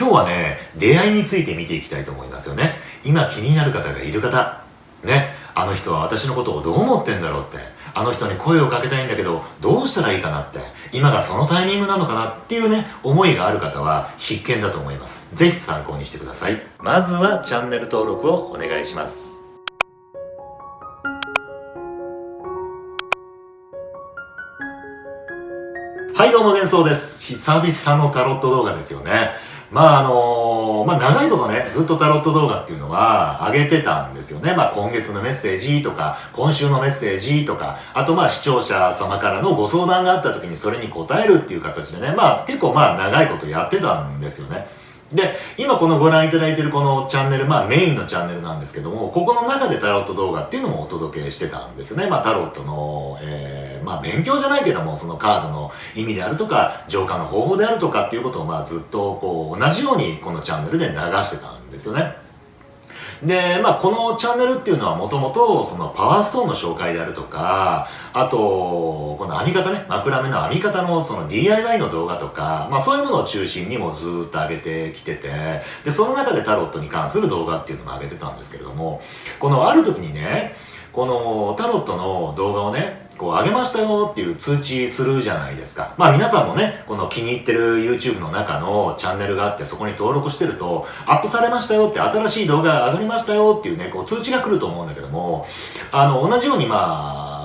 今日はね、出会いについて見ていきたいと思いますよね。今気になる方がいる方、ね、あの人は私のことをどう思ってんだろうって、あの人に声をかけたいんだけど、どうしたらいいかなって、今がそのタイミングなのかなっていうね、思いがある方は必見だと思います。ぜひ参考にしてください。まずはチャンネル登録をお願いします。はいどうも幻想です。久々のタロット動画ですよね。長いことね、ずっとタロット動画っていうのは上げてたんですよね。今月のメッセージとか、今週のメッセージとか、あと視聴者様からのご相談があった時にそれに答えるっていう形でね、結構長いことやってたんですよね。で、今このご覧いただいているこのチャンネル、メインのチャンネルなんですけども、ここの中でタロット動画っていうのもお届けしてたんですよね。タロットの、勉強じゃないけども、そのカードの意味であるとか、浄化の方法であるとかっていうことをずっとこう同じようにこのチャンネルで流してたんですよね。で、このチャンネルっていうのはもともとそのパワーストーンの紹介であるとか、あと、この編み方ね、枕目の編み方のその DIY の動画とか、そういうものを中心にもずーっと上げてきてて、で、その中でタロットに関する動画っていうのも上げてたんですけれども、このある時にね、このタロットの動画をね、こう上げましたよっていう通知するじゃないですか。皆さんもね、この気に入ってる YouTube の中のチャンネルがあってそこに登録してると、アップされましたよって、新しい動画が上がりましたよっていうね、こう通知が来ると思うんだけども、同じように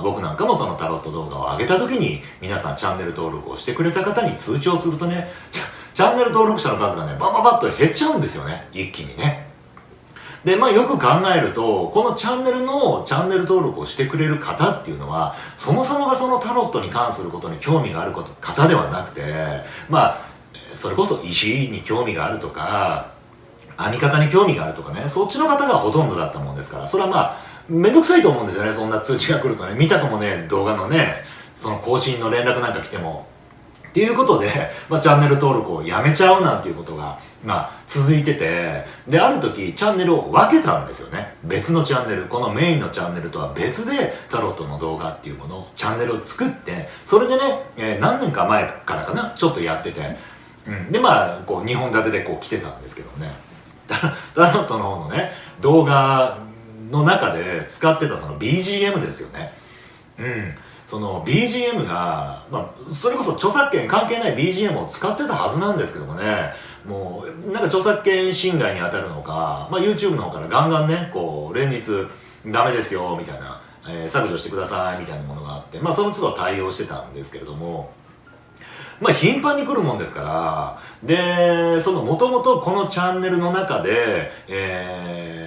僕なんかもそのタロット動画を上げた時に、皆さんチャンネル登録をしてくれた方に通知をするとね、チャンネル登録者の数がね、バババッと減っちゃうんですよね。一気にね。で、よく考えると、このチャンネル登録をしてくれる方っていうのは、そもそもがそのタロットに関することに興味がある方ではなくて、それこそ石に興味があるとか、編み方に興味があるとかね、そっちの方がほとんどだったもんですから、それはめんどくさいと思うんですよね、そんな通知が来るとね。見たくもね、動画のね、その更新の連絡なんか来ても。っていうことで、チャンネル登録をやめちゃうなんていうことが、続いてて、で、ある時、チャンネルを分けたんですよね。別のチャンネル、このメインのチャンネルとは別で、タロットの動画っていうものを、チャンネルを作って、それでね、何年か前からかな、ちょっとやってて、で、こう、2本立てでこう来てたんですけどね。タロットの方のね、動画の中で使ってたその BGM ですよね。その BGM が、それこそ著作権関係ない BGM を使ってたはずなんですけどもね、もう、なんか著作権侵害に当たるのか、YouTube の方からガンガンね、こう、連日、ダメですよ、みたいな、削除してください、みたいなものがあって、その都度対応してたんですけれども、頻繁に来るもんですから、で、もともとこのチャンネルの中で、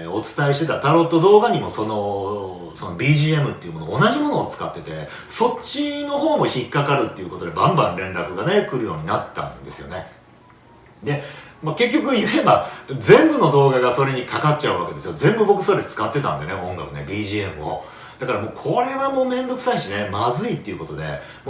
お伝えしてたタロット動画にもその BGM っていうもの、同じものを使ってて、そっちの方も引っかかるっていうことでバンバン連絡がね、来るようになったんですよね。で、結局言えば、全部の動画がそれにかかっちゃうわけですよ。全部僕それ使ってたんでね、音楽ね、BGM を。だからもうこれはもうめんどくさいしね、まずいっていうことで、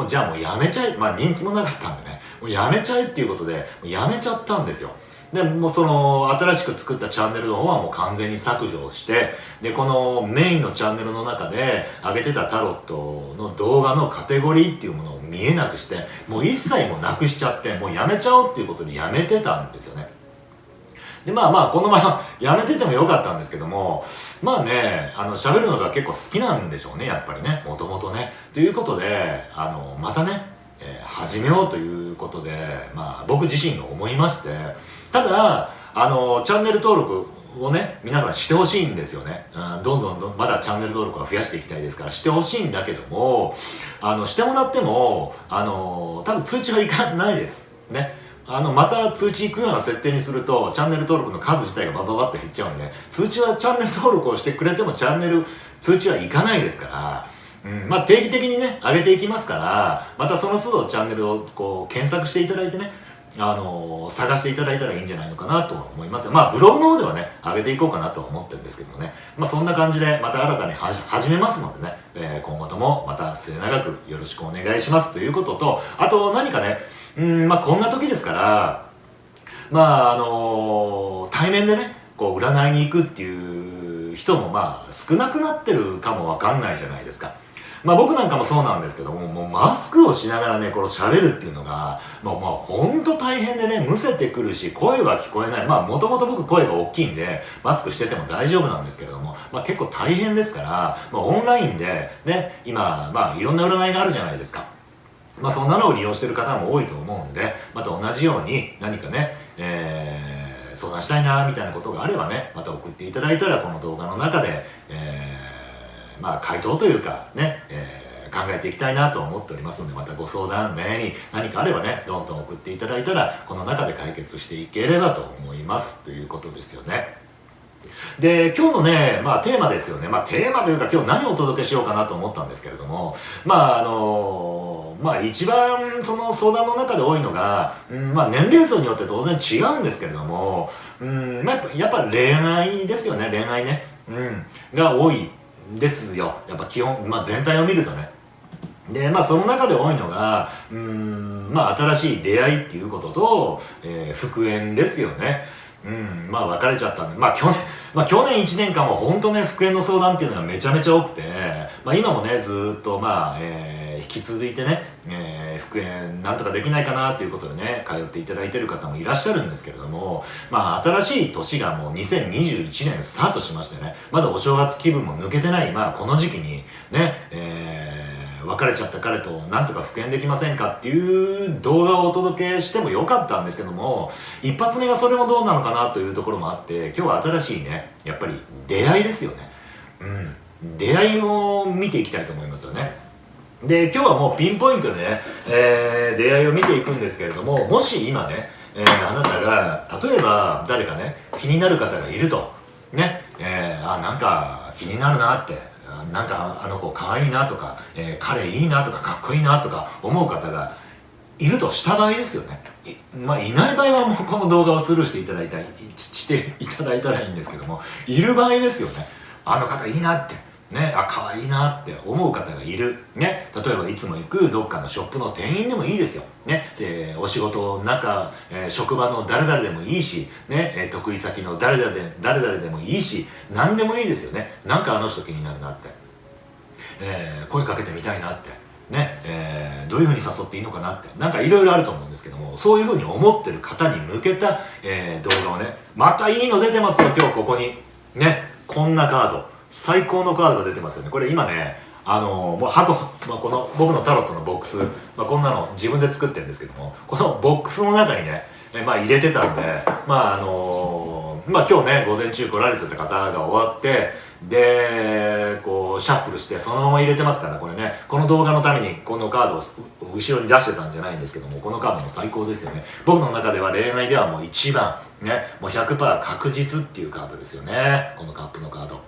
じゃあもうやめちゃえ、人気もなかったんでね、もうやめちゃえっていうことで、もうやめちゃったんですよ。で、もうその、新しく作ったチャンネルの方はもう完全に削除をして、で、このメインのチャンネルの中で上げてたタロットの動画のカテゴリーっていうものを見えなくして、もう一切もなくしちゃって、もうやめちゃおうっていうことでやめてたんですよね。で、このままやめててもよかったんですけども、喋るのが結構好きなんでしょうね、やっぱりね、もともとね。ということで、またね、始めようということで、僕自身が思いまして、ただ、チャンネル登録をね、皆さんしてほしいんですよね。どんどんまだチャンネル登録は増やしていきたいですからしてほしいんだけども、してもらっても、多分通知はいかないです。ね。また通知行くような設定にすると、チャンネル登録の数自体がバババって減っちゃうんで、通知はチャンネル登録をしてくれても通知はいかないですから、定期的にね、上げていきますから、またその都度チャンネルをこう、検索していただいてね、探していただいたらいいんじゃないのかなと思いますよ。ブログの方ではね、上げていこうかなと思ってるんですけどもね。そんな感じで、また新たに始めますのでね、今後ともまた末永くよろしくお願いしますということと、あと何かね、こんな時ですから、対面でね、こう、占いに行くっていう人も少なくなってるかもわかんないじゃないですか。まあ僕なんかもそうなんですけども、もうマスクをしながらね、この喋るっていうのが、まあほんと大変でね、むせてくるし、声は聞こえない。まあもともと僕声が大きいんで、マスクしてても大丈夫なんですけれども、まあ結構大変ですから、まあオンラインでね、今、まあいろんな占いがあるじゃないですか。まあそんなのを利用してる方も多いと思うんで、また同じように何かね、相談したいなみたいなことがあればね、また送っていただいたらこの動画の中で、まあ回答というかね、考えていきたいなと思っておりますので、またご相談、悩み、何かあればね、どんどん送っていただいたら、この中で解決していければと思いますということですよね。で、今日のね、まあテーマですよね。まあテーマというか今日何をお届けしようかなと思ったんですけれども、まあまあ一番その相談の中で多いのが、まあ年齢層によって当然違うんですけれども、まあやっぱ恋愛ですよね、恋愛ね。が多いですよ。やっぱ基本、まあ全体を見るとね。で、まあその中で多いのが、まあ新しい出会いっていうことと、復縁ですよね。まあ別れちゃったんで、まあ去年1年間も本当ね、復縁の相談っていうのがめちゃめちゃ多くて、まあ今もね、ずーっとまあ、引き続いてね、復縁なんとかできないかなということでね、通っていただいてる方もいらっしゃるんですけれども、まあ新しい年がもう2021年スタートしましてね、まだお正月気分も抜けてない、まあこの時期にね、別れちゃった彼となんとか復縁できませんかっていう動画をお届けしてもよかったんですけども、一発目がそれもどうなのかなというところもあって、今日は新しいね、やっぱり出会いですよね。出会いを見ていきたいと思いますよね。で、今日はもうピンポイントでね、出会いを見ていくんですけれども、もし今ね、あなたが例えば誰かね、気になる方がいるとね、なんか気になるなって、なんかあの子可愛いなとか、彼いいなとかかっこいいなとか思う方がいるとした場合ですよね。まあいない場合はもうこの動画をスルーしていただいたらいいんですけども、いる場合ですよね。あの方いいなってね、可愛いなって思う方がいるね。例えばいつも行くどっかのショップの店員でもいいですよね。お仕事職場の誰々でもいいしね、得意先の誰々でもいいし、何でもいいですよね。なんかあの人気になるなって、声かけてみたいなってね、どういうふうに誘っていいのかなって、なんかいろいろあると思うんですけども、そういうふうに思ってる方に向けた、動画をね、またいいの出てますよ、今日ここにね、こんなカード、最高のカードが出てますよね。これ今ね、もう箱、この僕のタロットのボックス、こんなの自分で作ってるんですけども、このボックスの中にね、入れてたんで、今日ね、午前中来られてた方が終わって、で、こう、シャッフルして、そのまま入れてますから、これね、この動画のためにこのカードを後ろに出してたんじゃないんですけども、このカードも最高ですよね。僕の中では恋愛ではもう一番、ね、もう 100% 確実っていうカードですよね。このカップのカード。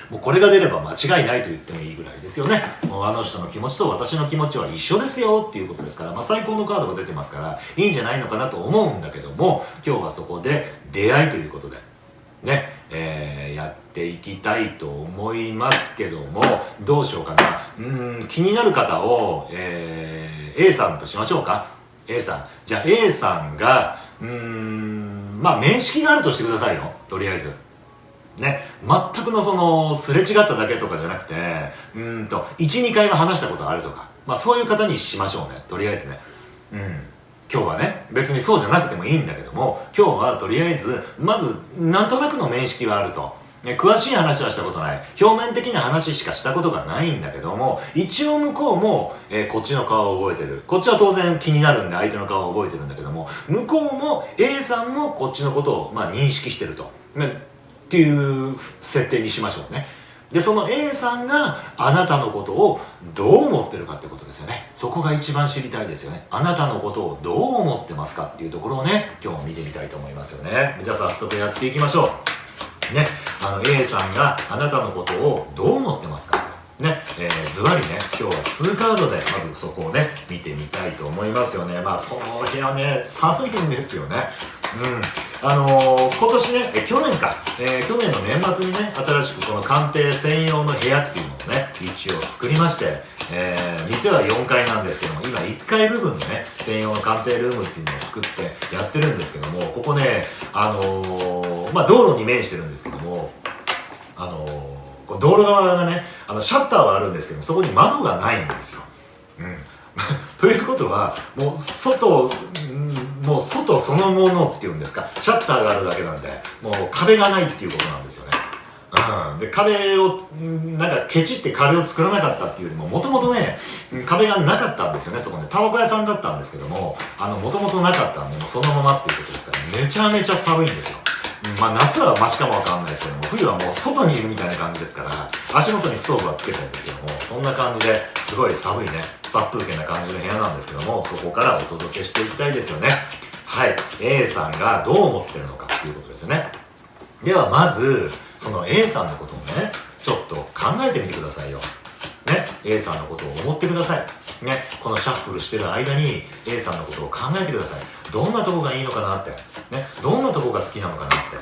もうこれが出れば間違いないと言ってもいいぐらいですよね。もうあの人の気持ちと私の気持ちは一緒ですよっていうことですから、最高のカードが出てますから、いいんじゃないのかなと思うんだけども、今日はそこで出会いということで、ね、やっていきたいと思いますけども、どうしようかな。気になる方を、A さんとしましょうか。A さん。じゃあ A さんが、面識があるとしてくださいよ。とりあえず。ね、全くのその、すれ違っただけとかじゃなくて、1、2回は話したことあるとか、そういう方にしましょうね。とりあえずね。今日はね、別にそうじゃなくてもいいんだけども、今日はとりあえず、まず、なんとなくの面識はあると。詳しい話はしたことない。表面的な話しかしたことがないんだけども、一応向こうも、こっちの顔を覚えてる。こっちは当然気になるんで相手の顔を覚えてるんだけども、向こうも A さんもこっちのことを、認識してると。っていう設定にしましょうね。で、その A さんがあなたのことをどう思ってるかってことですよね。そこが一番知りたいですよね。あなたのことをどう思ってますかっていうところをね、今日も見てみたいと思いますよね。じゃあ早速やっていきましょう。ね、A さんがあなたのことをどう思ってますかね、ズバリね、今日は2カードでまずそこをね、見てみたいと思いますよね。この部屋ね、寒いんですよね。今年ね、去年の年末にね、新しくこの鑑定専用の部屋っていうのをね、一応作りまして、店は4階なんですけども、今1階部分でね、専用の鑑定ルームっていうのを作ってやってるんですけども、ここね、道路に面してるんですけども、こう道路側がね、シャッターはあるんですけど、そこに窓がないんですよ。うん。ということは、もう外そのものっていうんですか、シャッターがあるだけなんで、もう壁がないっていうことなんですよね。うん。で、壁を、なんかケチって壁を作らなかったっていうよりも、もともとね、壁がなかったんですよね、そこね。タバコ屋さんだったんですけども、もともとなかったんで、もうそのままっていうことですから、めちゃめちゃ寒いんですよ。まあ夏はマシかもわかんないですけども、冬はもう外にいるみたいな感じですから、足元にストーブはつけてるんですけども、そんな感じですごい寒いね、殺風景な感じの部屋なんですけども、そこからお届けしていきたいですよね。はい。A さんがどう思ってるのかっていうことですよね。ではまず、その A さんのことをね、ちょっと考えてみてくださいよ。ね、A さんのことを思ってください。ね、このシャッフルしてる間に A さんのことを考えてください。どんなとこがいいのかなって。ね、どんなとこが好きなのかなって。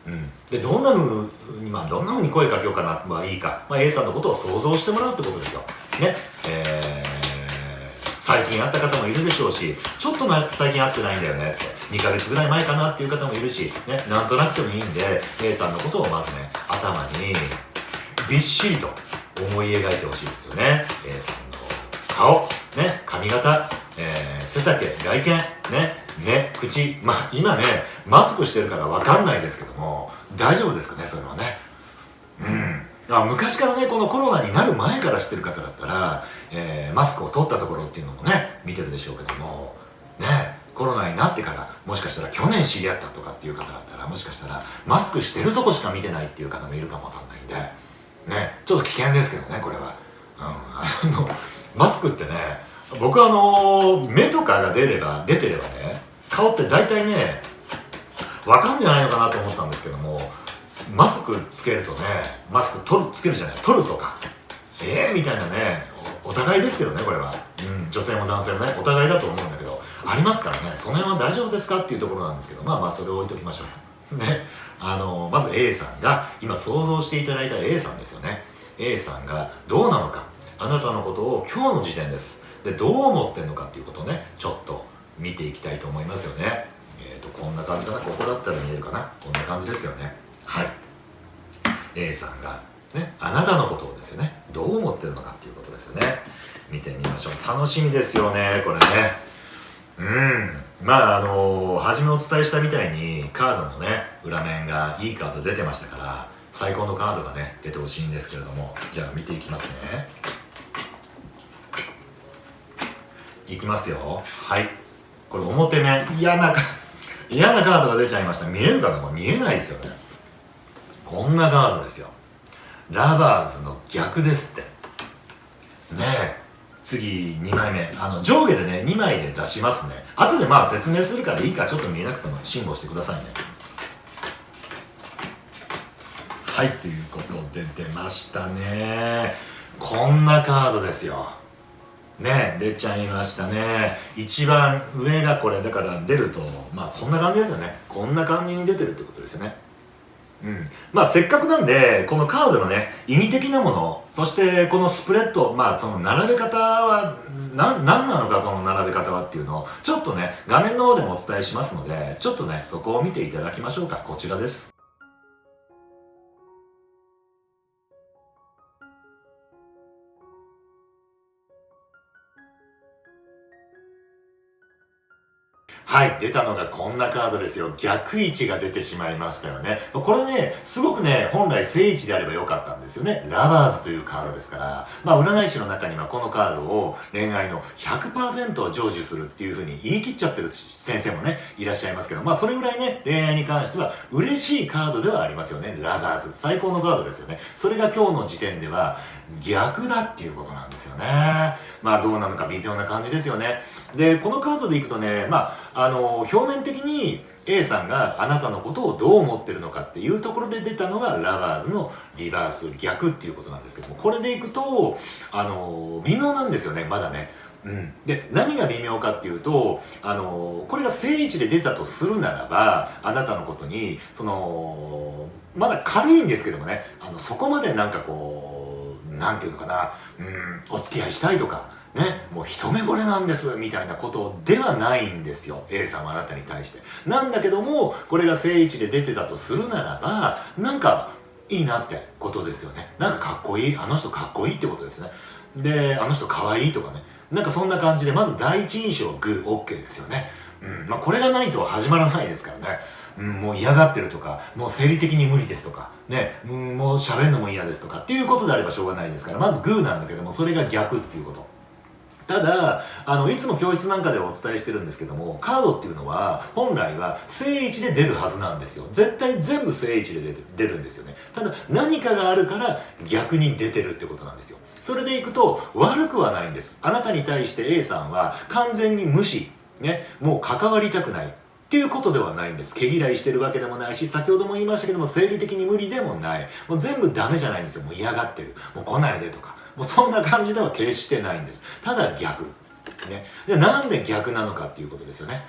うん。で、どんな風に声かけようかな、まあいいか。A さんのことを想像してもらうってことですよ。ね。最近会った方もいるでしょうし、ちょっと最近会ってないんだよねって、2ヶ月ぐらい前かなっていう方もいるし、ね、なんとなくてもいいんで、A さんのことをまずね、頭にびっしりと思い描いてほしいですよね。A さんの顔、ね、髪型、背丈、外見、ね、目、口、まあ今ね、マスクしてるからわかんないですけども、大丈夫ですかね、そういうのはね。うん。昔からね、このコロナになる前から知ってる方だったら、マスクを取ったところっていうのもね、見てるでしょうけども、ね、コロナになってから、もしかしたら去年知り合ったとかっていう方だったら、もしかしたらマスクしてるとこしか見てないっていう方もいるかもわかんないんで、ね、ちょっと危険ですけどね、これは。マスクってね、僕目とかが出てればね、顔って大体ね、わかんじゃないのかなと思ったんですけども、マスクつけるとね、マスクつけるじゃない、取るとか、みたいなね、お互いですけどね、これは。うん、女性も男性もね、お互いだと思うんだけど、ありますからね、その辺は大丈夫ですかっていうところなんですけど、まあまあ、それを置いときましょう。ね、まず A さんが、今想像していただいた A さんですよね。A さんがどうなのか、あなたのことを今日の時点です。で、どう思ってんのかっていうことをね、ちょっと見ていきたいと思いますよね。こんな感じかな、ここだったら見えるかな、こんな感じですよね。はい。A さんが、ね、あなたのことをですよね、どう思ってるのかっていうことですよね。見てみましょう。楽しみですよね、これね。うん。まあ、初めお伝えしたみたいに、カードのね、裏面がいいカード出てましたから、最高のカードがね、出てほしいんですけれども、じゃあ見ていきますね。いきますよ。はい。これ表面、嫌なカードが出ちゃいました。見えるかな？これ見えないですよね。こんなカードですよ。ラバーズの逆ですって。ねえ。次、2枚目。上下でね、2枚で出しますね。後でまあ説明するからいいか、ちょっと見えなくても辛抱してくださいね。はい、ということで出ましたね。こんなカードですよ。ね、出ちゃいましたね。一番上がこれ、だから出ると、まあこんな感じですよね。こんな感じに出てるってことですよね。うん。まあせっかくなんで、このカードのね、意味的なもの、そしてこのスプレッド、まあその並べ方は、なんなのかこの並べ方はっていうのを、ちょっとね、画面の方でもお伝えしますので、ちょっとね、そこを見ていただきましょうか。こちらです。はい、出たのがこんなカードですよ。逆位置が出てしまいましたよね。これね、すごくね、本来正位置であればよかったんですよね。ラバーズというカードですから。まあ、占い師の中にはこのカードを恋愛の 100% を成就するっていう風に言い切っちゃってる先生もね、いらっしゃいますけど、まあ、それぐらいね、恋愛に関しては嬉しいカードではありますよね。ラバーズ。最高のカードですよね。それが今日の時点では逆だっていうことなんですよね。まあ、どうなのか微妙な感じですよね。で、このカードでいくとね、まあ、表面的に A さんがあなたのことをどう思ってるのかっていうところで出たのがラバーズのリバース逆っていうことなんですけども、これでいくと、微妙なんですよね、まだね。うん。で、何が微妙かっていうと、これが正位置で出たとするならば、あなたのことに、まだ軽いんですけどもね、そこまでなんかこう、なんていうのかな、お付き合いしたいとか、ね、もう一目惚れなんですみたいなことではないんですよ。A さんはあなたに対して。なんだけども、これが正位置で出てたとするならば、なんか、いいなってことですよね。なんかかっこいい、あの人かっこいいってことですね。で、あの人かわいいとかね、なんかそんな感じで、まず第一印象グー OK ですよね。まあこれがないと始まらないですからね。もう嫌がってるとか、もう生理的に無理ですとか、ね、もう喋るのも嫌ですとかっていうことであればしょうがないですから、まずグーなんだけども、それが逆っていうこと。ただ、いつも教室なんかではお伝えしてるんですけども、カードっていうのは、本来は正位置で出るはずなんですよ。絶対全部正位置で出るんですよね。ただ、何かがあるから逆に出てるってことなんですよ。それでいくと、悪くはないんです。あなたに対して A さんは完全に無視、ね、もう関わりたくない。っていうことではないんです。毛嫌いしてるわけでもないし、先ほども言いましたけども、生理的に無理でもない。もう全部ダメじゃないんですよ。もう嫌がってる。もう来ないでとか。もうそんな感じでは決してないんです。ただ逆。ね。で、なんで逆なのかっていうことですよね。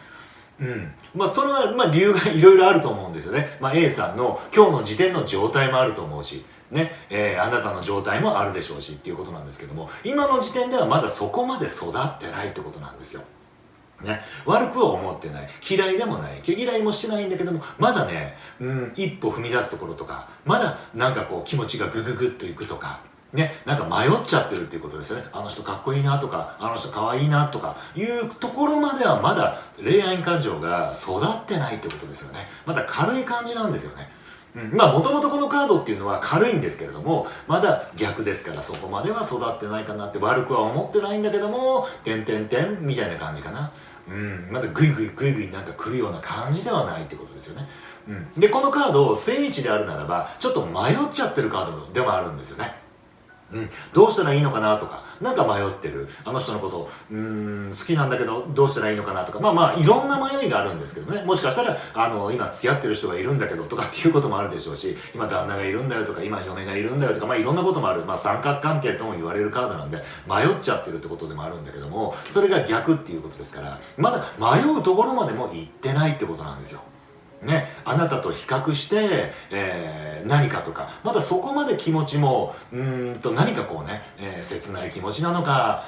まあそれは理由がいろいろあると思うんですよね。A さんの今日の時点の状態もあると思うし、ね、あなたの状態もあるでしょうしっていうことなんですけども、今の時点ではまだそこまで育ってないってことなんですよ。ね、悪くは思ってない、嫌いでもない、毛嫌いもしてないんだけども、まだね、一歩踏み出すところとか、まだなんかこう気持ちがグググッといくとか、ね、なんか迷っちゃってるっていうことですよね。あの人かっこいいなとか、あの人かわいいなとかいうところまではまだ恋愛感情が育ってないってことですよね。まだ軽い感じなんですよね。まあもともとこのカードっていうのは軽いんですけれども、まだ逆ですからそこまでは育ってないかなって、悪くは思ってないんだけども、てんてんてんみたいな感じかな。まだグイグイグイグイなんか来るような感じではないってことですよね。で、このカード、正位置であるならば、ちょっと迷っちゃってるカードでもあるんですよね。どうしたらいいのかなとか、なんか迷ってる。あの人のこと、好きなんだけど、どうしたらいいのかなとか、いろんな迷いがあるんですけどね。もしかしたら、今付き合ってる人がいるんだけどとかっていうこともあるでしょうし、今旦那がいるんだよとか、今嫁がいるんだよとか、いろんなこともある。三角関係とも言われるカードなんで、迷っちゃってるってことでもあるんだけども、それが逆っていうことですから、まだ迷うところまでも行ってないってことなんですよ。ね、あなたと比較して、何かとか、まだそこまで気持ちも何かこうね、切ない気持ちなのか、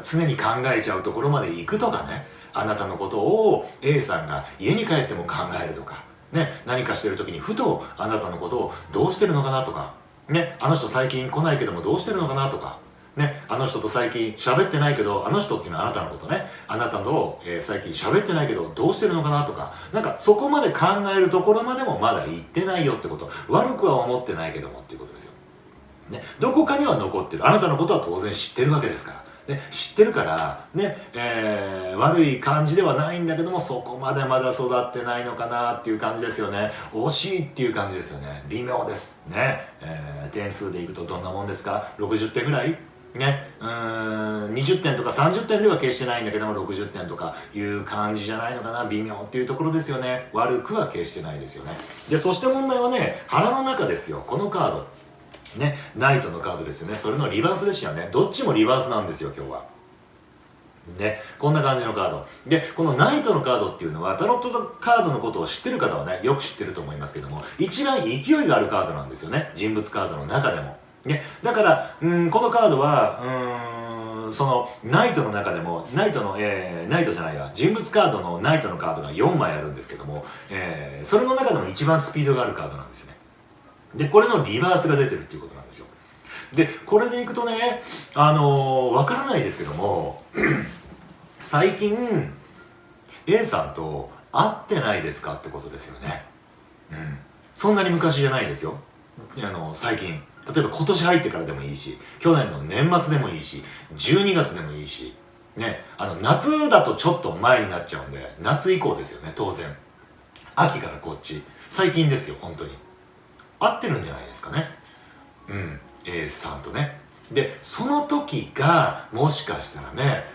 常に考えちゃうところまで行くとかね、あなたのことを A さんが家に帰っても考えるとか、ね、何かしてる時にふとあなたのことをどうしてるのかなとか、ね、あの人最近来ないけどもどうしてるのかなとか、ね、あの人と最近喋ってないけど、あの人っていうのはあなたのことね、あなたと、最近喋ってないけどどうしてるのかなとか、なんかそこまで考えるところまでもまだ行ってないよってこと、悪くは思ってないけどもっていうことですよ。ね、どこかには残ってる。あなたのことは当然知ってるわけですから。ね、知ってるからね、悪い感じではないんだけども、そこまでまだ育ってないのかなっていう感じですよね。惜しいっていう感じですよね。微妙ですね。点数でいくとどんなもんですか？ 60 点ぐらいね、20点とか30点では決してないんだけども、60点とかいう感じじゃないのかな。微妙っていうところですよね。悪くは決してないですよね。で、そして問題はね、腹の中ですよ。このカードね、ナイトのカードですよね。それのリバースですよね。どっちもリバースなんですよ、今日は。ね、こんな感じのカード。で、このナイトのカードっていうのは、タロットカードのことを知ってる方はね、よく知ってると思いますけども、一番勢いがあるカードなんですよね。人物カードの中でも。ね、だから、このカードは、そのナイトの中でもナイトじゃないわ、人物カードのナイトのカードが4枚あるんですけども、それの中でも一番スピードがあるカードなんですよね。で、これのリバースが出てるっていうことなんですよ。で、これでいくとね、わからないですけども、最近、A さんと会ってないですかってことですよね。そんなに昔じゃないですよ。最近。例えば今年入ってからでもいいし、去年の年末でもいいし、12月でもいいし、ね、夏だとちょっと前になっちゃうんで、夏以降ですよね、当然。秋からこっち。最近ですよ、本当に。合ってるんじゃないですかね。A さんとね。で、その時が、もしかしたらね、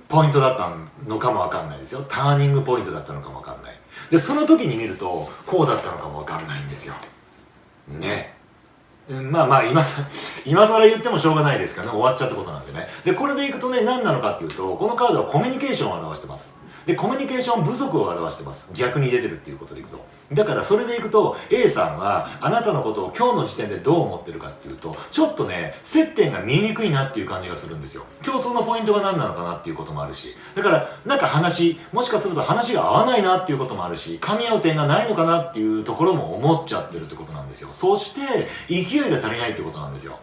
ポイントだったのかもわかんないですよ。ターニングポイントだったのかもわかんない。で、その時に見ると、こうだったのかもわかんないんですよ。ね。今更言ってもしょうがないですからね。終わっちゃったことなんでね。で、これでいくとね、何なのかっていうと、このカードはコミュニケーションを表してます。でコミュニケーション不足を表してます。逆に出てるっていうことでいくと。だからそれでいくと A さんはあなたのことを今日の時点でどう思ってるかっていうと、ちょっとね接点が見えにくいなっていう感じがするんですよ。共通のポイントが何なのかなっていうこともあるし、だからなんかもしかすると話が合わないなっていうこともあるし、噛み合う点がないのかなっていうところも思っちゃってるってことなんですよ。そして勢いが足りないってことなんですよ。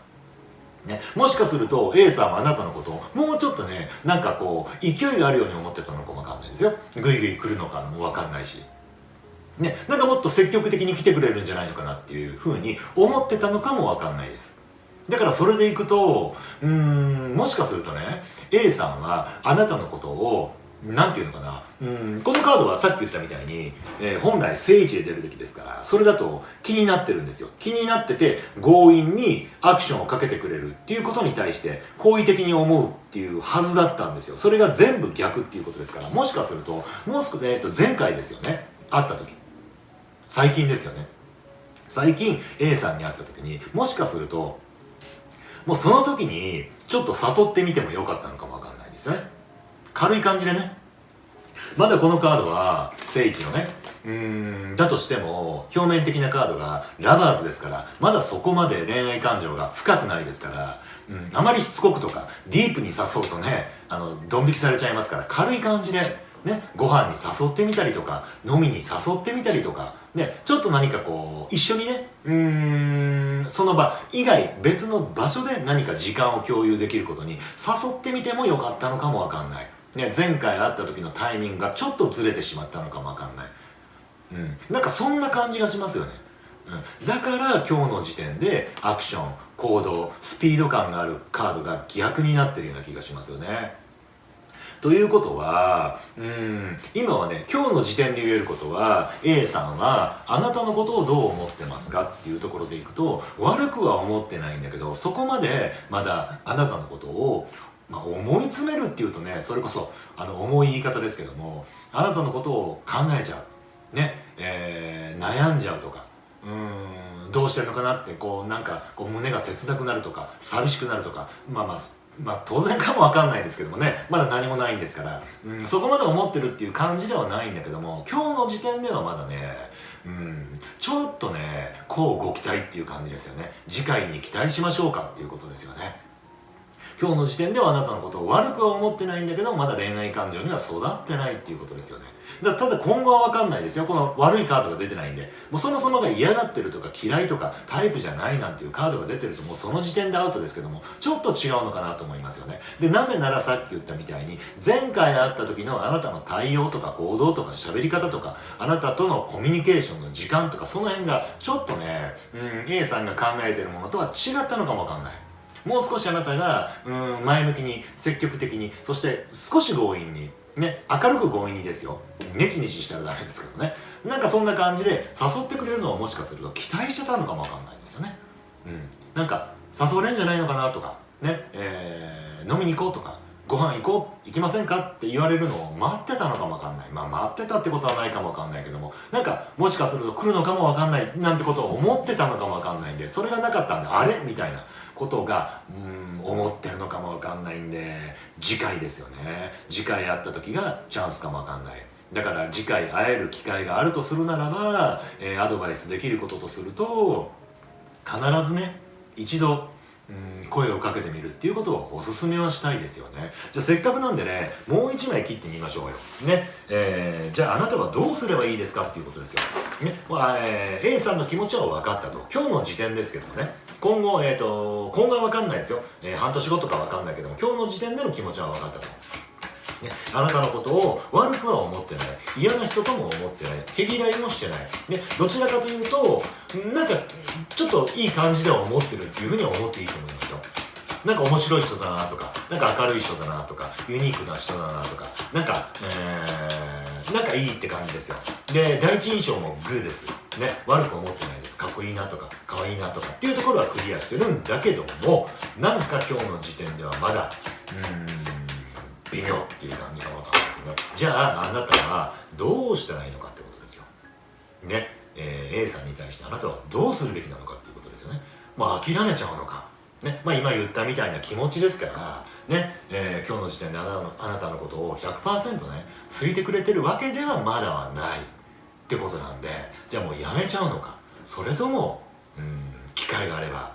ね、もしかすると A さんはあなたのことをもうちょっとねなんかこう勢いがあるように思ってたのかもわかんないですよ。グイグイ来るのかもわかんないし、ね、なんかもっと積極的に来てくれるんじゃないのかなっていうふうに思ってたのかもわかんないです。だからそれでいくともしかするとね A さんはあなたのことをなんていうのかな、このカードはさっき言ったみたいに、本来正位置で出るべきですから、それだと気になってるんですよ。気になってて強引にアクションをかけてくれるっていうことに対して好意的に思うっていうはずだったんですよ。それが全部逆っていうことですから、もしかするともう少し、前回ですよね、会った時、最近ですよね、最近 A さんに会った時にもしかするともうその時にちょっと誘ってみてもよかったのかもわかんないですよね。軽い感じでね。まだこのカードは正位置のねだとしても表面的なカードがラバーズですから、まだそこまで恋愛感情が深くないですから、あまりしつこくとかディープに誘うとねドン引きされちゃいますから、軽い感じでね、ご飯に誘ってみたりとか飲みに誘ってみたりとかね、ちょっと何かこう一緒にねその場以外別の場所で何か時間を共有できることに誘ってみてもよかったのかもわかんない、ね、前回会った時のタイミングがちょっとずれてしまったのかもわかんない、なんかそんな感じがしますよね、だから今日の時点でアクション行動スピード感があるカードが逆になってるような気がしますよね。ということは今はね今日の時点で言えることは A さんはあなたのことをどう思ってますかっていうところでいくと、悪くは思ってないんだけどそこまでまだあなたのことを思い詰めるっていうとね、それこそ重い言い方ですけども、あなたのことを考えちゃうね、悩んじゃうとかどうしてるのかなってこうなんかこう胸が切なくなるとか寂しくなるとか当然かもわかんないですけどもね、まだ何もないんですから、そこまで思ってるっていう感じではないんだけども、今日の時点ではまだねちょっとねこうご期待っていう感じですよね。次回に期待しましょうかっていうことですよね。今日の時点ではあなたのことを悪くは思ってないんだけどまだ恋愛感情には育ってないっていうことですよね。ただ今後は分かんないですよ。この悪いカードが出てないんで、もうそもそもが嫌がってるとか嫌いとかタイプじゃないなんていうカードが出てるともうその時点でアウトですけども、ちょっと違うのかなと思いますよね。でなぜならさっき言ったみたいに前回会った時のあなたの対応とか行動とか喋り方とかあなたとのコミュニケーションの時間とかその辺がちょっとねA さんが考えてるものとは違ったのかも分かんない。もう少しあなたが前向きに積極的に、そして少し強引にね、明るく強引にですよ、ネチネチしたらダメですけどね、なんかそんな感じで誘ってくれるのをもしかすると期待してたのかもわかんないですよね。なんか誘われるんじゃないのかなとかね、飲みに行こうとかご飯行きませんかって言われるのを待ってたのかもわかんない。待ってたってことはないかもわかんないけども、なんかもしかすると来るのかもわかんないなんてことを思ってたのかもわかんないんで、それがなかったんであれみたいなことが思ってるのかもわかんないんで、次回ですよね。次回会った時がチャンスかもわかんない。だから次回会える機会があるとするならば、アドバイスできることとすると必ずね一度声をかけてみるっていうことをおすすめはしたいですよね。じゃあせっかくなんでねもう一枚切ってみましょうよね。じゃああなたはどうすればいいですかっていうことですよね。A さんの気持ちは分かったと。今日の時点ですけどもね、今後今後は分かんないですよ、半年後とか分かんないけども今日の時点での気持ちは分かったと。あなたのことを悪くは思ってない、嫌な人とも思ってない、毛嫌いもしてない、どちらかというとなんかちょっといい感じでは思ってるっていうふうには思っていいと思いますよ。なんか面白い人だなとか、なんか明るい人だなとか、ユニークな人だなとか、なんかいいって感じですよ。で第一印象もグーですね、悪く思ってないです。かっこいいなとか可愛いなとかっていうところはクリアしてるんだけども、なんか今日の時点ではまだ微妙っていう感じがわかるんですよね。じゃああなたはどうしたらいいのかってことですよね。A さんに対してあなたはどうするべきなのかっていうことですよね。諦めちゃうのか、ね、今言ったみたいな気持ちですからね、今日の時点であなたのことを 100% ね好いてくれてるわけではまだはないってことなんで、じゃあもうやめちゃうのか、それとも機会があれば、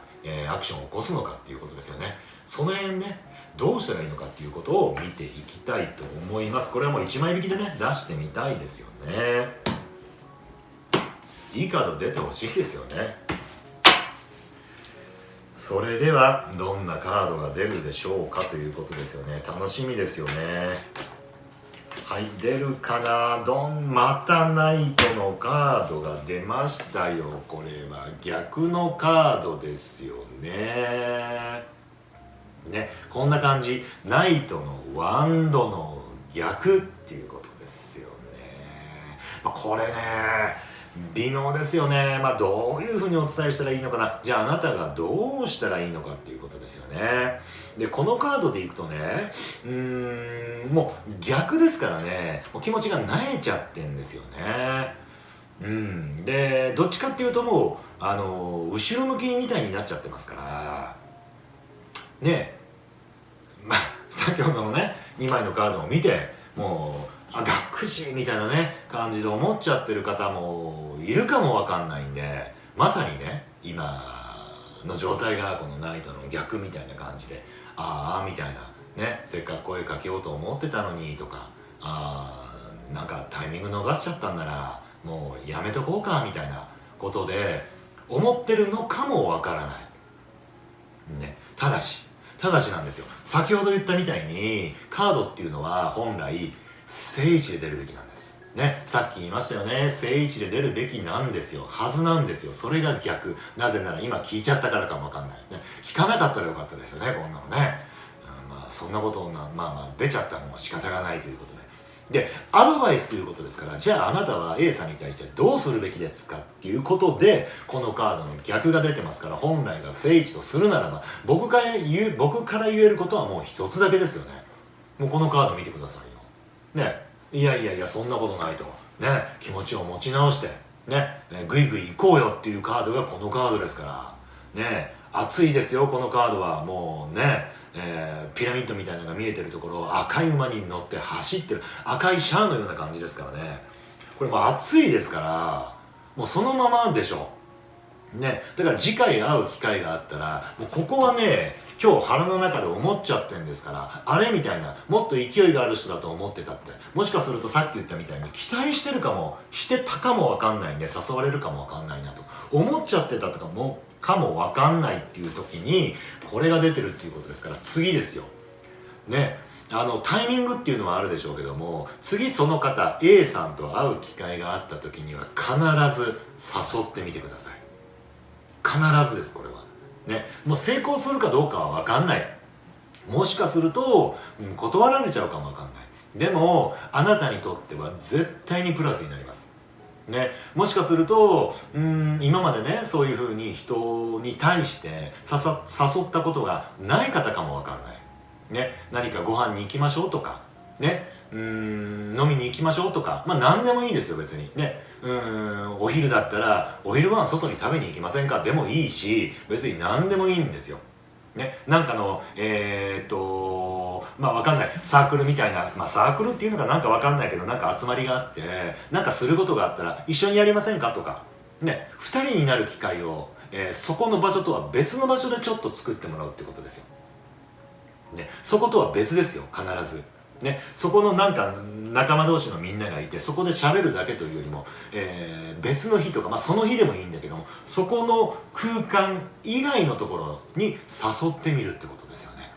アクションを起こすのかっていうことですよね。その辺ねどうしたらいいのかっていうことを見ていきたいと思います。これはもう1枚引きでね出してみたいですよね。いいカード出てほしいですよね。それではどんなカードが出るでしょうかということですよね。楽しみですよね。はい、出るかな。またナイトのカードが出ましたよ。これは逆のカードですよね。こんな感じ。ナイトのワンドの逆っていうことですよね。これね微妙ですよね。どういうふうにお伝えしたらいいのかな。じゃああなたがどうしたらいいのかっていうことですよね。でこのカードでいくとねもう逆ですからね、もう気持ちが萎えちゃってんですよね。でどっちかっていうともう後ろ向きみたいになっちゃってますからね。先ほどのね2枚のカードを見てもうがっくしみたいなね感じで思っちゃってる方もいるかもわかんないんで、まさにね今の状態がこのナイトの逆みたいな感じで、ああみたいなね、せっかく声かけようと思ってたのにとか、なんかタイミング逃しちゃったんならもうやめとこうかみたいなことで思ってるのかもわからないね。ただしなんですよ、先ほど言ったみたいにカードっていうのは本来正位置で出るべきなんですね。さっき言いましたよね、正位置で出るべきなんですよ、はずなんですよ。それが逆。なぜなら今聞いちゃったからかもわかんない、ね、聞かなかったらよかったですよね、こんなのね。そんなことを出ちゃったのは仕方がないということで、アドバイスということですから、じゃああなたは A さんに対してどうするべきですかっていうことで、このカードの逆が出てますから、本来が正位置とするならば、僕から言えることはもう一つだけですよね。もうこのカード見てくださいよ。ね、いやそんなことないと。ね、気持ちを持ち直して、ね、ぐいぐい行こうよっていうカードがこのカードですから。ね、熱いですよ、このカードは。もうね、ピラミッドみたいなのが見えてるところを赤い馬に乗って走ってる赤いシャアのような感じですからね。これもう熱いですから、もうそのままでしょね。だから次回会う機会があったら、もうここはね今日腹の中で思っちゃってんですから、あれみたいな、もっと勢いがある人だと思ってたって、もしかするとさっき言ったみたいに期待してたかもわかんないんで、誘われるかもわかんないなと思っちゃってたとかもわかんないっていう時にこれが出てるっていうことですから、次ですよね。タイミングっていうのはあるでしょうけども、次その方 A さんと会う機会があった時には必ず誘ってみてください。必ずです、これはね。もう成功するかどうかは分かんない。もしかすると、断られちゃうかも分かんない。でもあなたにとっては絶対にプラスになりますね。もしかすると今までねそういうふうに人に対して誘ったことがない方かも分かんないね。何かご飯に行きましょうとかね、飲みに行きましょうとか、何でもいいですよ別にね。お昼だったらお昼ご飯外に食べに行きませんかでもいいし、別に何でもいいんですよね。なんかのわかんないサークルみたいな、サークルっていうのがなんかわかんないけど、なんか集まりがあってなんかすることがあったら一緒にやりませんかとかね、2人になる機会を、そこの場所とは別の場所でちょっと作ってもらうってことですよね。そことは別ですよ必ずね。そこのなんか仲間同士のみんながいてそこで喋るだけというよりも、別の日とか、その日でもいいんだけども、そこの空間以外のところに誘ってみるってことですよね。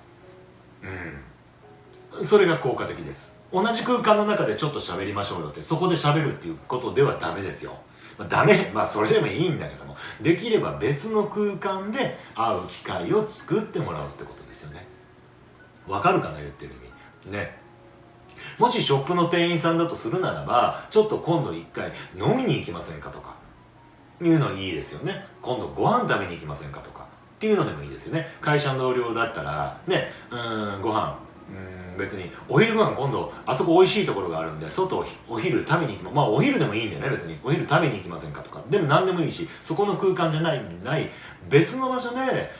それが効果的です。同じ空間の中でちょっと喋りましょうよって、そこで喋るっていうことではダメですよ。それでもいいんだけども、できれば別の空間で会う機会を作ってもらうってことですよね。わかるかな、言ってる意味ね。もしショップの店員さんだとするならば、ちょっと今度一回飲みに行きませんかとかいうのいいですよね。今度ご飯食べに行きませんかとかっていうのでもいいですよね。会社の同僚だったらね、ご飯別にお昼ご飯今度あそこ美味しいところがあるんで外お昼食べに行きまお昼でもいいんだよね、別にお昼食べに行きませんかとかでも何でもいいし、そこの空間じゃない別の場所で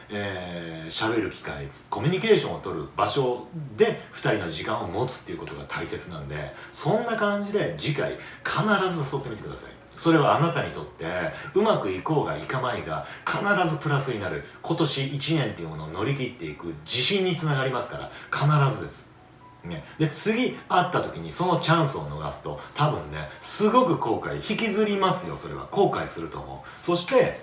喋る機会、コミュニケーションを取る場所で2人の時間を持つっていうことが大切なんで、そんな感じで次回必ず誘ってみてください。それはあなたにとってうまくいこうがいかまいが必ずプラスになる、今年1年っていうものを乗り切っていく自信につながりますから必ずです。ね、で次会った時にそのチャンスを逃すと多分ねすごく後悔引きずりますよ。それは後悔すると思う。そして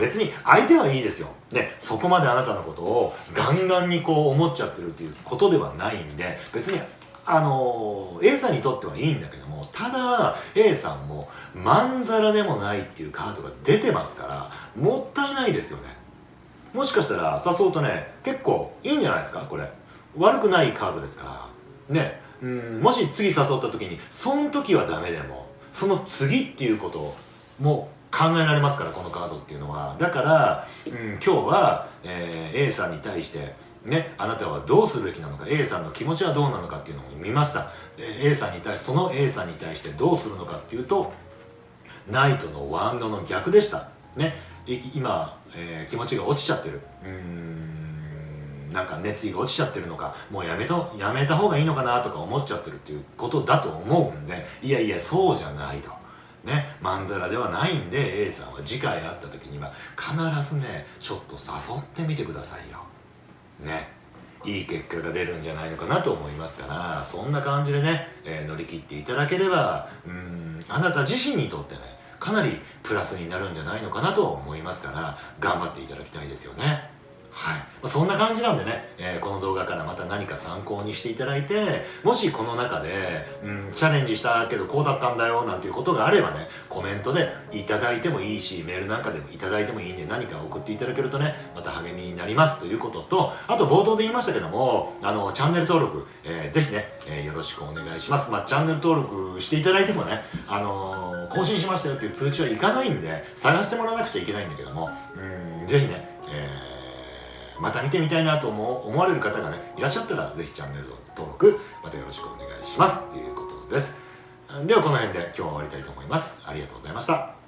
別に相手はいいですよ、ね、そこまであなたのことをガンガンにこう思っちゃってるっていうことではないんで、別にA さんにとってはいいんだけども、ただ A さんもまんざらでもないっていうカードが出てますからもったいないですよね。もしかしたら誘うとね結構いいんじゃないですか。これ悪くないカードですからね。もし次誘った時にその時はダメでもその次っていうことも考えられますから、このカードっていうのは。だから、今日は、A さんに対してね、あなたはどうするべきなのか、 A さんの気持ちはどうなのかっていうのを見ました。A さんに対してその A さんに対してどうするのかっていうとナイトのワンドの逆でしたね。今、気持ちが落ちちゃってる、なんか熱意が落ちちゃってるのか、もうやめた方がいいのかなとか思っちゃってるっていうことだと思うんで、いやいやそうじゃないとね、まんざらではないんで A さんは次回会った時には必ずねちょっと誘ってみてくださいよね。いい結果が出るんじゃないのかなと思いますから、そんな感じでね、乗り切っていただければあなた自身にとってねかなりプラスになるんじゃないのかなと思いますから、頑張っていただきたいですよね。はい、そんな感じなんでね、この動画からまた何か参考にしていただいて、もしこの中で、チャレンジしたけどこうだったんだよなんていうことがあればね、コメントでいただいてもいいし、メールなんかでもいただいてもいいんで、何か送っていただけるとねまた励みになりますということと、あと冒頭で言いましたけどもチャンネル登録、ぜひね、よろしくお願いします。チャンネル登録していただいてもね更新しましたよっていう通知はいかないんで探してもらわなくちゃいけないんだけども、ぜひね、また見てみたいなと思われる方がねいらっしゃったらぜひチャンネル登録またよろしくお願いしますということです。ではこの辺で今日は終わりたいと思います。ありがとうございました。